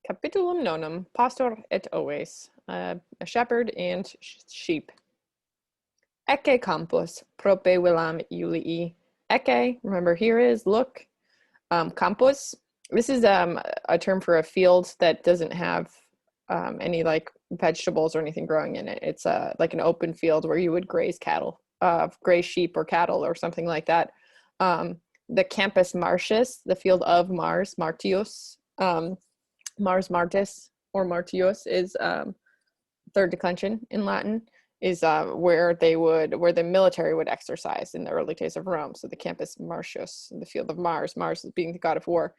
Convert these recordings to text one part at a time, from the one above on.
Capitulum nonum, pastor et oves, a shepherd and sheep. Ecce campus, prope villam Iulii. Ecce, remember here is, look. Campus, this is a term for a field that doesn't have any like vegetables or anything growing in it. It's like an open field where you would graze cattle, graze sheep or cattle or something like that. The campus martius, the field of Mars, Martius, Mars Martis or Martius is third declension in Latin, is where the military would exercise in the early days of Rome. So the campus martius, the field of Mars, Mars being the god of war.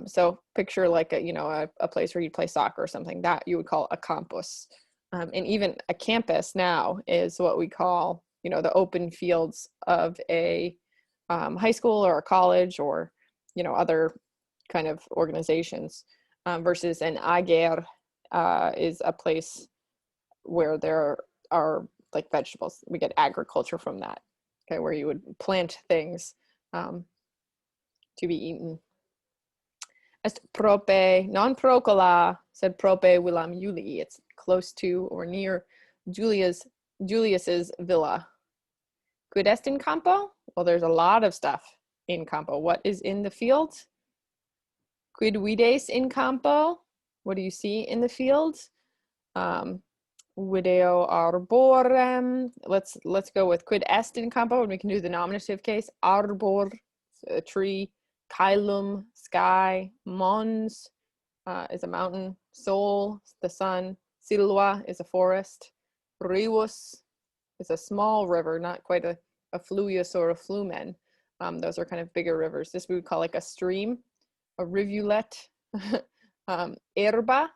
So picture like a place where you play soccer or something that you would call a campus. And even a campus now is what we call, the open fields of a high school or a college or, other kind of organizations, versus an ager is a place where there are like vegetables. We get agriculture from that, okay, where you would plant things to be eaten. Est prope, non procola, sed prope villam Iulii. It's close to or near Julius's villa. Quid est in campo? Well, there's a lot of stuff in campo. What is in the field? Quid vides in campo? What do you see in the field? Video arborem. Let's go with quid est in campo, and we can do the nominative case. Arbor, a tree. Caelum, sky. Mons is a mountain. Sol, the sun. Silva is a forest. Rivus is a small river, not quite a fluvius or a flumen. Those are kind of bigger rivers. This we would call like a stream, a rivulet. Herba,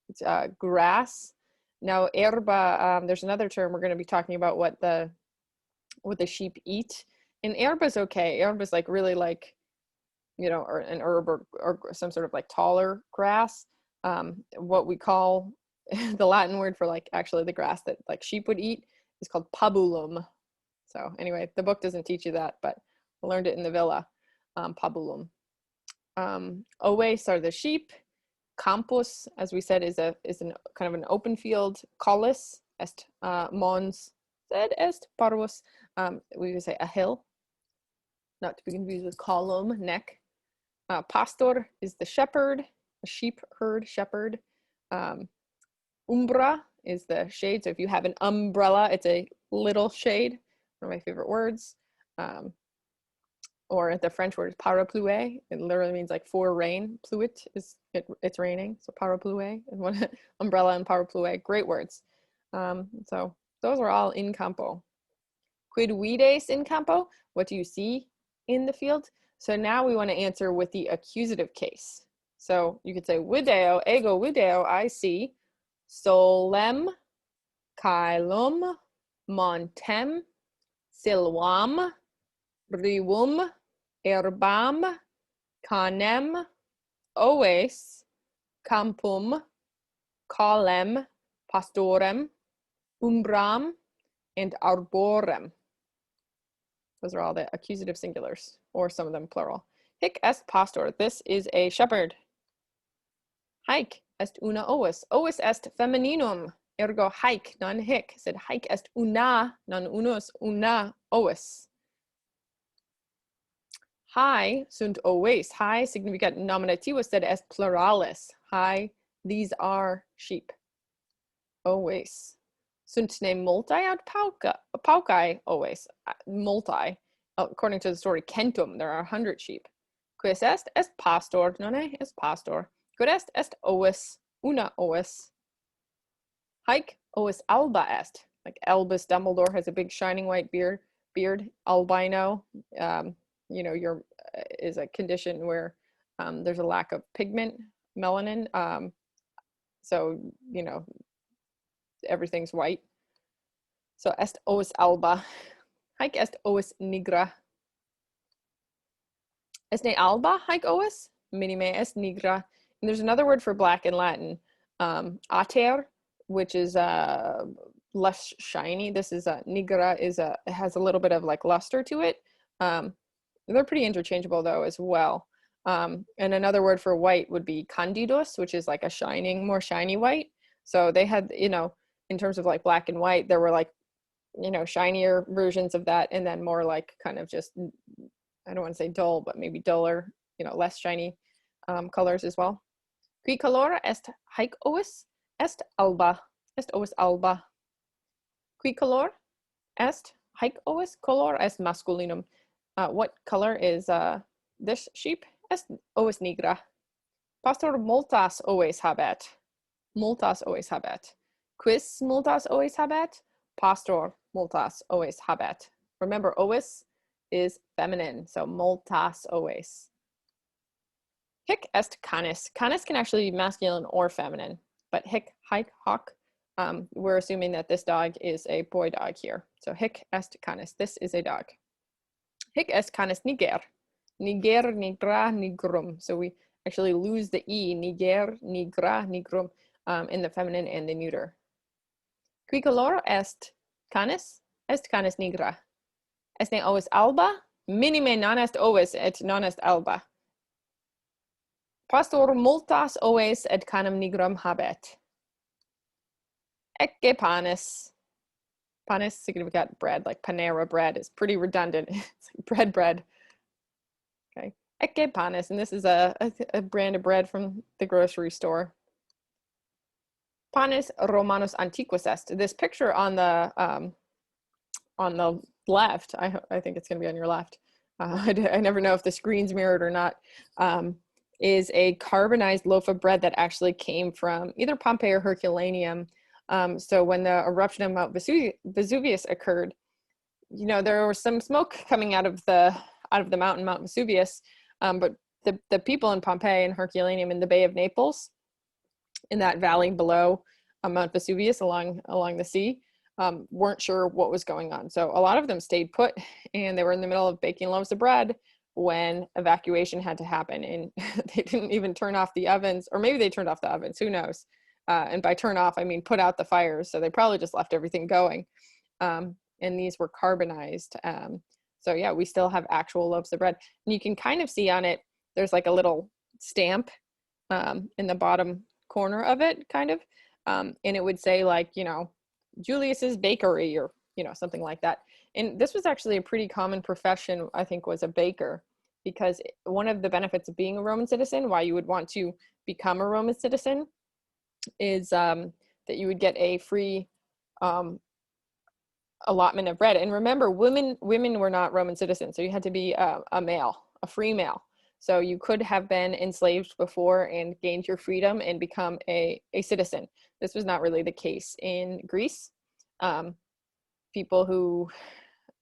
it's grass. Now, herba, there's another term we're going to be talking about what the sheep eat. And herba is okay. Herba is like really like, or an herb or some sort of like taller grass. What we call the Latin word for like actually the grass that like sheep would eat is called pabulum. So anyway, the book doesn't teach you that, but I learned it in the villa. Pabulum. Oves are the sheep. Campus, as we said, is an kind of an open field. Collis est mons, sed est parvus. We would say a hill, not to be confused with column, neck. Pastor is the shepherd, a sheep herd shepherd. Umbra is the shade. So if you have an umbrella, it's a little shade. One of my favorite words. Or the French word is parapluie. It literally means like for rain. Pluit is it's raining. So parapluie and one umbrella and parapluie, great words. So those are all in campo. Quid vides in campo? What do you see in the field? So now we want to answer with the accusative case. So you could say video, ego video, I see solem, caelum, montem, silvam, rivum, herbam, canem, oves, campum, colem, pastorem, umbram, and arborem. Those are all the accusative singulars, or some of them plural. Hic est pastor. This is a shepherd. Haec est una ovis. Ovis est femininum. Ergo haec, non hic. Sed haec est una, non unus, una ovis. Hi sunt oves. Hi significat nominativus, sed est pluralis. Hi, these are sheep. Oves. Sunt ne multae aut paucae oves. Multae. According to the story, centum, there are 100 sheep. Quis est pastor, nonne est pastor. Quid est ovis, una ovis. Haec ovis alba est. Like Albus Dumbledore has a big shining white beard. Albino, is a condition where there's a lack of pigment, melanin. So, everything's white. So est ovis alba. Haec est ovis nigra. Est ne alba haec ovis? Minime est nigra. And there's another word for black in Latin, ater, which is less shiny. This is nigra, it has a little bit of like luster to it. They're pretty interchangeable though as well. And another word for white would be candidus, which is like a shining, more shiny white. So they had, you know, in terms of like black and white, there were like, you know, shinier versions of that, and then more like kind of just, I don't want to say dull, but maybe duller, you know, less shiny colors as well. Qui color est haec ovis est alba, est ovis alba. Qui color est haec ovis color est masculinum. What color is this sheep? Est ovis nigra. Pastor multas ovis habet. Multas ovis habet. Quis multas ovis habet? Pastor multas ovis habet. Remember, ovis is feminine, so multas ovis. Hic est canis. Canis can actually be masculine or feminine, but hic, haec, hoc, we're assuming that this dog is a boy dog here. So hic est canis, this is a dog. Hic est canis niger. Niger, nigra, nigrum. So we actually lose the E, niger, nigra, nigrum, in the feminine and the neuter. Qui color est canis nigra. Est ne ovis alba, minime non est ovis et non est alba. Pastor multas oves et canem nigrum habet. Ecce panis. Panis significat bread, like Panera bread is pretty redundant. It's like bread. Okay. Ecce panis, and this is a brand of bread from the grocery store. Panis Romanus antiquus est. This picture on the left, I think it's going to be on your left. I never know if the screen's mirrored or not. Is a carbonized loaf of bread that actually came from either Pompeii or Herculaneum. So when the eruption of Mount Vesuvius occurred, you know, there was some smoke coming out of the mountain, Mount Vesuvius, but the people in Pompeii and Herculaneum in the Bay of Naples, in that valley below Mount Vesuvius along the sea, weren't sure what was going on. So a lot of them stayed put, and they were in the middle of baking loaves of bread when evacuation had to happen, and they didn't even turn off the ovens, or maybe they turned off the ovens, who knows? And by turn off, I mean put out the fires. So they probably just left everything going. And these were carbonized. So yeah, we still have actual loaves of bread. And you can kind of see on it, there's like a little stamp in the bottom corner of it, kind of. And it would say like, you know, Julius's Bakery, or, you know, something like that. And this was actually a pretty common profession, I think, was a baker, because one of the benefits of being a Roman citizen, why you would want to become a Roman citizen, is that you would get a free allotment of bread. And remember, women were not Roman citizens, so you had to be a male, a free male. So you could have been enslaved before and gained your freedom and become a citizen. This was not really the case in Greece. People who,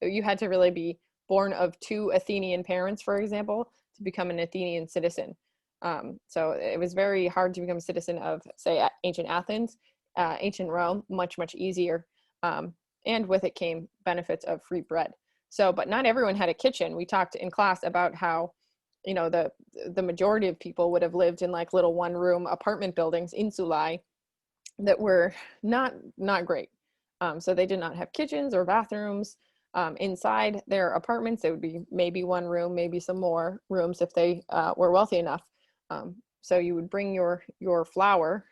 you had to really be born of 2 Athenian parents, for example, to become an Athenian citizen. So it was very hard to become a citizen of, say, ancient Athens. Ancient Rome, much, much easier. And with it came benefits of free bread. So, but not everyone had a kitchen. We talked in class about how, you know, the majority of people would have lived in like little 1-room apartment buildings, insulae, that were not great. So they did not have kitchens or bathrooms. Inside their apartments, it would be maybe 1 room, maybe some more rooms if they were wealthy enough. So you would bring your flour,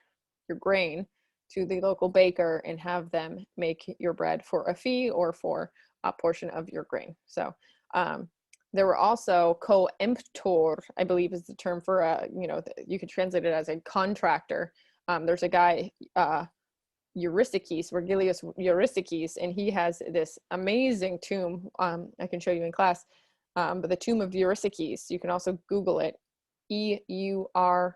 your grain, to the local baker and have them make your bread for a fee or for a portion of your grain. So there were also coemptor, I believe is the term for, you know, you could translate it as a contractor. There's a guy, Eurysticus, Vergilius Eurysticus, and he has this amazing tomb. I can show you in class, but the tomb of Eurysticus, you can also Google it. Euryssaces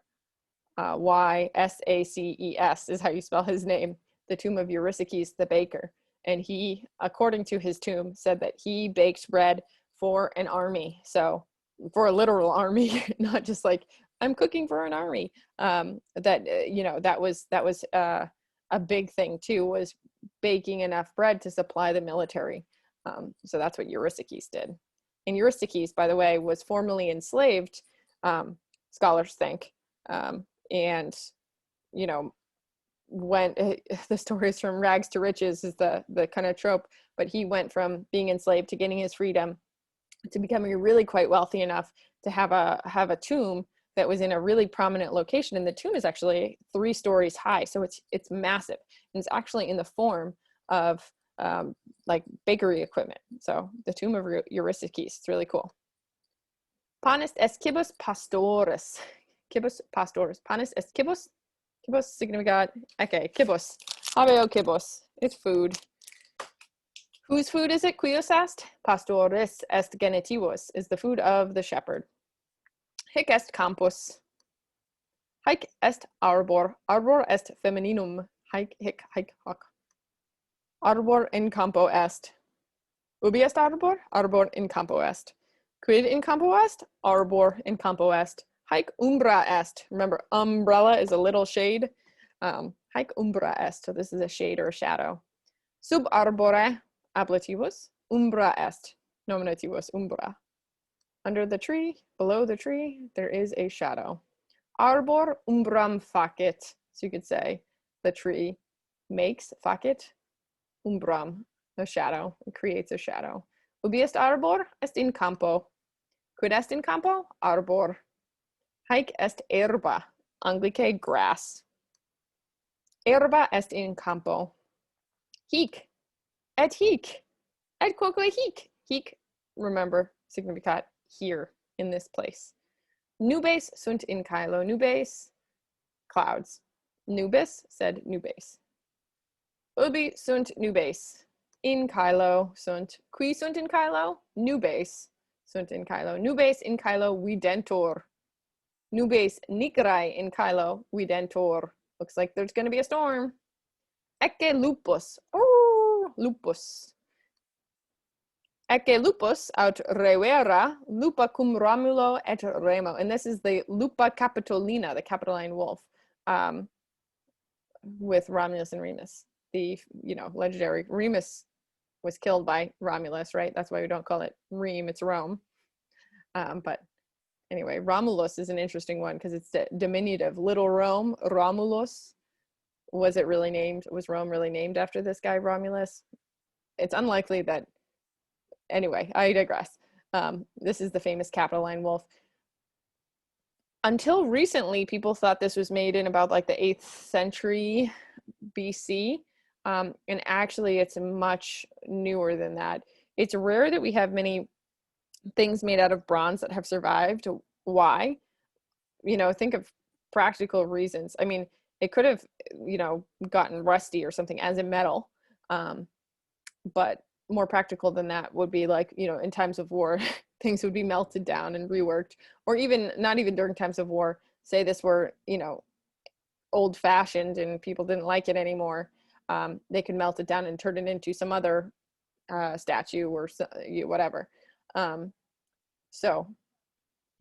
is how you spell his name. The tomb of Eurysticus the baker. And he, according to his tomb, said that he baked bread for an army. So for a literal army, not just like, I'm cooking for an army. You know, that was a big thing too, was baking enough bread to supply the military. So that's what Eurysticus did. And Eurysticus, by the way, was formerly enslaved, scholars think. And, you know, went, the stories from rags to riches is the kind of trope, but he went from being enslaved to gaining his freedom to becoming really quite wealthy enough to have a tomb that was in a really prominent location. And the tomb is actually 3 stories high. So it's massive. And it's actually in the form of like bakery equipment. So the tomb of Eurystheus, it's really cool. Panis est cibus pastores. Cibus pastores. Panis est cibus. Cibus significat. Okay, cibus. Habeo cibus. It's food. Whose food is it? Quios est? Pastores est genitivus, is the food of the shepherd. Hic est campus. Haec est arbor. Arbor est femininum. Haec, hic, hoc. Arbor in campo est. Ubi est arbor? Arbor in campo est. Quid in campo est? Arbor in campo est. Haec umbra est. Remember, umbrella is a little shade. Haec umbra est. So this is a shade or a shadow. Sub arbore ablativus. Umbra est. Nominativus umbra. Under the tree, below the tree, there is a shadow. Arbor umbram facit. So you could say the tree makes facit umbram, a shadow. It creates a shadow. Ubi est arbor? Est in campo. Quid est in campo? Arbor. Haec est herba. Anglice, grass. Herba est in campo. Hic. Et hic. Et quoque hic. Hic, remember, significat here, in this place. Nubes sunt in caelo. Nubes, clouds. Nubis said nubes. Ubi sunt nubes. In caelo sunt. Qui sunt in caelo? Nubes sunt in caelo. Nubes in caelo videntur. Nubes nigrae in caelo videntur. Looks like there's going to be a storm. Ecce lupus. Oh, lupus. Ecce lupus aut revera lupa cum Romulo et Remo. And this is the Lupa Capitolina, the Capitoline wolf, with Romulus and Remus. The, legendary Remus was killed by Romulus, right? That's why we don't call it Reme, it's Rome. But anyway, Romulus is an interesting one because it's diminutive. Little Rome, Romulus. Was Rome really named after this guy, Romulus? It's unlikely that. Anyway, I digress. This is the famous Capitoline wolf. Until recently, people thought this was made in about like the 8th century BC. And actually, it's much newer than that. It's rare that we have many things made out of bronze that have survived. Why? Think of practical reasons. I mean, it could have, gotten rusty or something as a metal. But more practical than that would be like, in times of war, things would be melted down and reworked, or even not even during times of war. Say this were, old fashioned and people didn't like it anymore. They could melt it down and turn it into some other statue or whatever.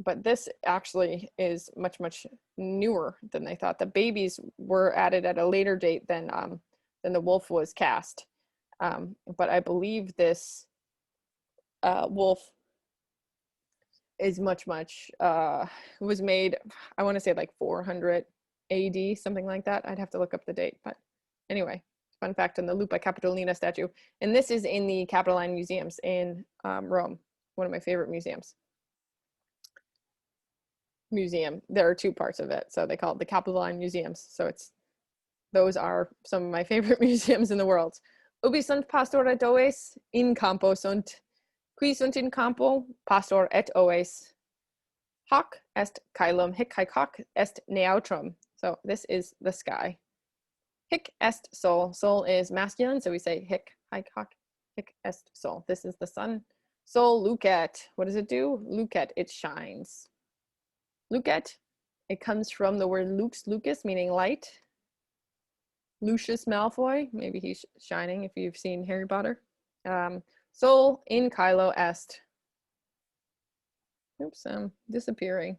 But this actually is much, much newer than they thought. The babies were added at a later date than the wolf was cast. But I believe this wolf is much, was made, I want to say like 400 AD, something like that. I'd have to look up the date. But anyway, fun fact on the Lupa Capitolina statue. And this is in the Capitoline Museums in Rome, one of my favorite museums. There are 2 parts of it. So they call it the Capitoline Museums. So those are some of my favorite museums in the world. Ubi sunt pastor et oves? In campo sunt. Qui sunt in campo? Pastor et oves. Hoc est caelum. Hic haec hoc est neutrum. So this is the sky. Hic est sol. Sol is masculine, so we say hic haec hoc. Hic est sol. This is the sun. Sol lucet. What does it do? Lucet. It shines. Lucet. It comes from the word lux, lucus, meaning light. Lucius Malfoy, maybe he's shining if you've seen Harry Potter. Sol in caelo est. Oops, I'm disappearing.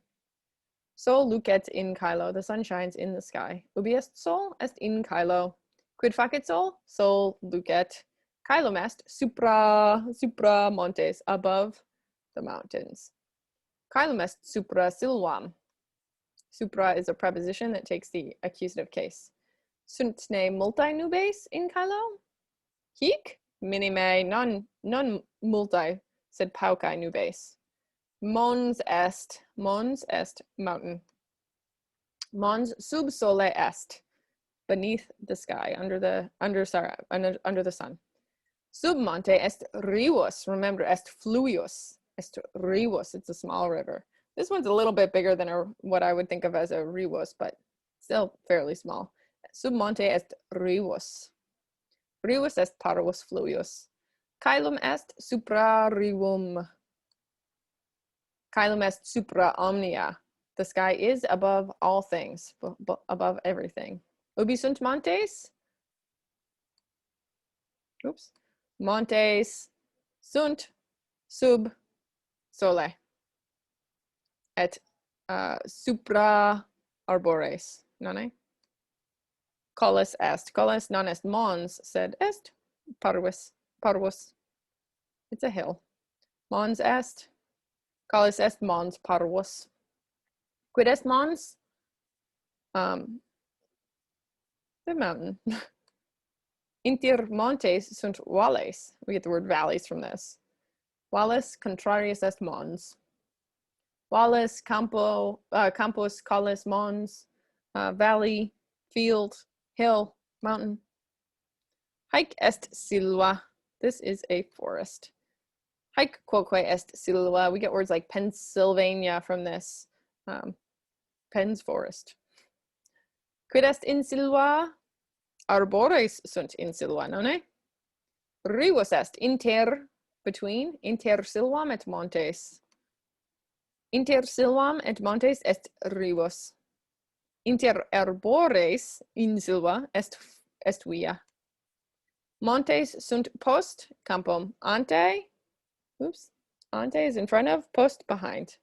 Sol lucet in caelo. The sun shines in the sky. Ubi est sol? Est in caelo. Quid facit sol? Sol lucet. Caelum est supra montes, above the mountains. Caelum est supra silvam. Supra is a preposition that takes the accusative case. Sunt ne multae nubes in caelo? Hic minime non multae sed paucae nubes. Mons est mountain. Mons sub sole est, beneath the sky, under the sun. Sub monte est rivus, remember, est fluvius, est rivus, it's a small river. This one's a little bit bigger than what I would think of as a rivus, but still fairly small. Sub monte est rivus. Rivus est parvus fluvius. Caelum est supra rivum. Caelum est supra omnia. The sky is above all things, above everything. Ubi sunt montes? Oops. Montes sunt sub sole et supra arbores, nonne? Collis est. Collis non est mons, sed est parvus. It's a hill. Mons est. Collis est mons parvus. Quid est mons? The mountain. Inter montes sunt valles. We get the word valleys from this. Valles contrarius est mons. Valles, campus, collis, mons, valley, field, hill, mountain. Haec est silva. This is a forest. Haec quoque est silva. We get words like Pennsylvania from this. Penn's forest. Quid est in silva? Arbores sunt in silva, nonne? Rivus est inter, between, inter silvam et montes. Inter silvam et montes est rivus. Inter arbores in silva est via. Montes sunt post campum. Ante, oops, ante is in front of, post behind.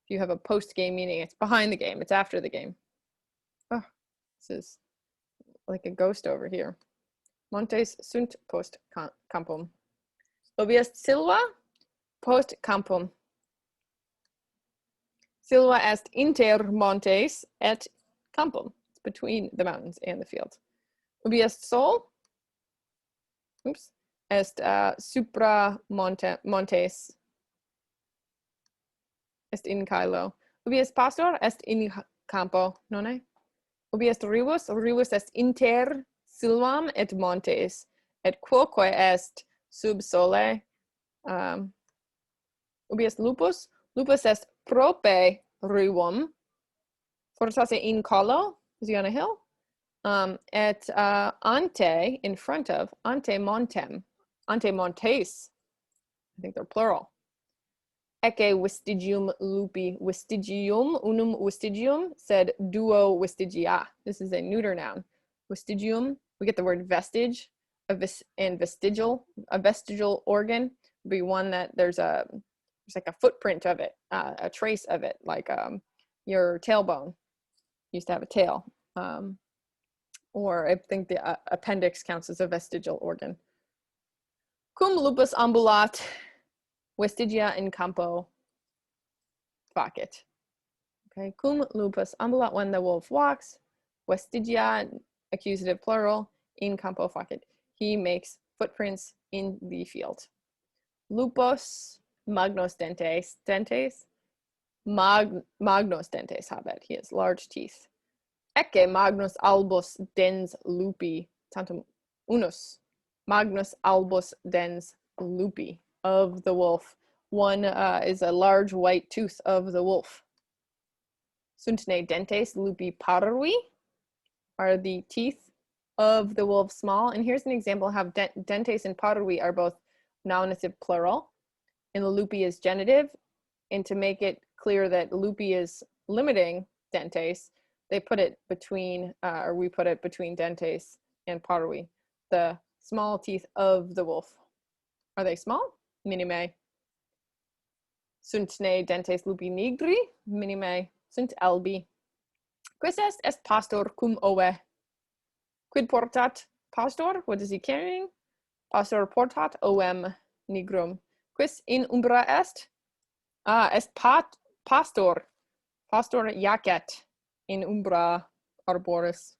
If you have a post game meaning, it's behind the game, it's after the game. Oh, this is like a ghost over here. Montes sunt post campum. Ubi est silva? Post campum. Silva est inter montes et campum. It's between the mountains and the field. Ubi est sol? Oops. Est supra montes. Est in caelo. Ubi est pastor? Est in campo, nonne? Ubi est rivus? Rivus est inter silvam et montes. Et quoque est sub sole. Ubi est lupus? Lupus est prope rivum. Fortasse in colo. Is he on a hill? Et ante, in front of, ante montem. Ante montes. I think they're plural. Ecce vestigium lupi. Vestigium, unum vestigium, sed duo vestigia. This is a neuter noun. Vestigium, we get the word vestige, and vestigial. A vestigial organ would be one that there's like a footprint of it, a trace of it, like your tailbone used to have a tail. Or I think the appendix counts as a vestigial organ. Cum lupus ambulat, vestigia in campo facit. Okay, cum lupus ambulat, when the wolf walks, vestigia, accusative plural, in campo facit. He makes footprints in the field. Lupus magnos dentes, magnos dentes habet. He has large teeth. Ecce magnus albus dens lupi, tantum unus. Magnus albus dens lupi, of the wolf. One is a large white tooth of the wolf. Sunt ne dentes lupi parvi? Are the teeth of the wolf small? And here's an example how dentes and parvi are both nominative plural, and the lupi is genitive. And to make it clear that lupi is limiting dentes, they put it between, or we put it between dentes and parvi, the small teeth of the wolf. Are they small? Minime. Sunt ne dentes lupi nigri? Minime sunt albi. Quis est pastor cum ove? Quid portat pastor? What is he carrying? Pastor portat ovem nigrum. Quis in umbra est? Est pastor. Pastor jacet in umbra arboris.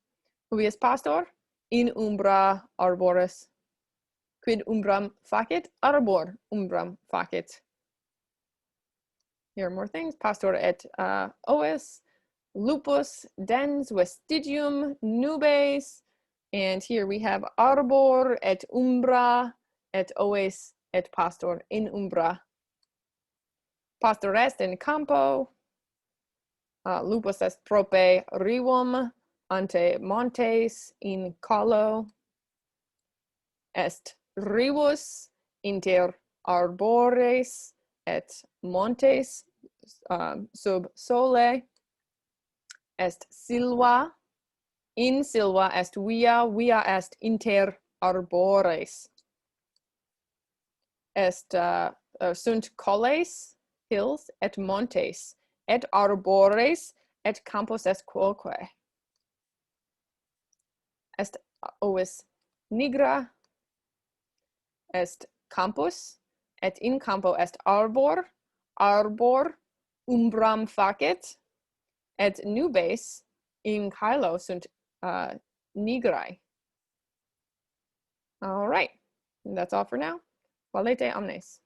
Ubi est pastor? In umbra arboris. Quid umbram facit? Arbor umbram facit. here are more things. Pastor et Oves, lupus dens vestigium nubes. And here we have arbor et umbra et Oves et pastor in umbra. Pastor est in campo. Lupus est prope rivum ante montes in colo. Est rivus inter arbores et montes sub sole. Est silva. In silva est via, via est inter arbores. Est sunt colles, hills, et montes, et arbores, et campos est quoque. Est ovis nigra. Est campus, et in campo est arbor, arbor umbram facet, et nubes in caelo sunt nigrae. All right, that's all for now. Valete omnes.